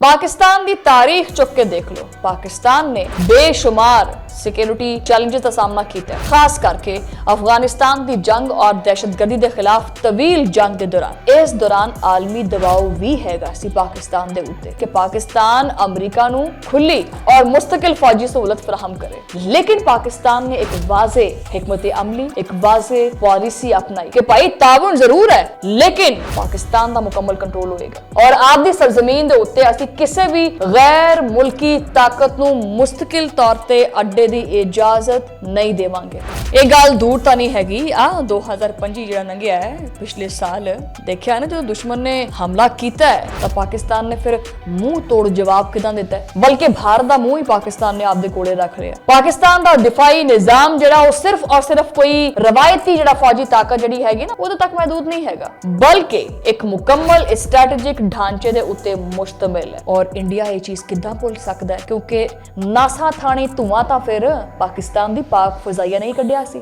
पाकिस्तान की तारीख चुक के देख लो, पाकिस्तान ने बेशुमार सिक्योरिटी चैलेंजेस का सामना किया, खास करके अफगानिस्तान की जंग और दहशतगर्दी के खिलाफ तवील जंग के दौरान। इस दौरान आलमी दबाव भी हैगा सी पाकिस्तान के उत्ते कि पाकिस्तान अमरीका नू खुली और मुस्तकिल फौजी सहूलत फराहम करे, लेकिन पाकिस्तान ने एक वाजे हिकमत अमली, एक वाजे पॉलिसी अपनाई कि भाई ताउन जरूर है लेकिन पाकिस्तान का मुकम्मल कंट्रोल होएगा और आपकी सरजमीन के उत्ते असीं किसी भी गैर मुल्की ताकत नू मुस्तकिल तौर ते अड्डे दी इजाजत नहीं देवांगे। ये गल दूर तो नहीं हैगी। 2025 जिहड़ा लंघिया है पिछले साल देखिया ना, जो दुश्मन ने हमला किया है तो पाकिस्तान ने फिर मुंह तोड़ जवाब किदां दिता है, बल्कि भारत दा मुंह ही पाकिस्तान ने आपदे कोले रख लिया। पाकिस्तान दा दिफाई निजाम जिहड़ा वो सिर्फ और सिर्फ कोई रवायती जिहड़ा फौजी ताकत जिहड़ी हैगी ना उदे तक महदूद नहीं हैगा, बल्कि एक मुकम्मल स्ट्रैटेजिक ढांचे दे उत्ते मुश्तमिल है। और इंडिया ये चीज किदां भुल सकदा है, क्योंकि नासा थानी धुआं तां फिर पाकिस्तान दी पाक फजाइया नहीं कढिया सी।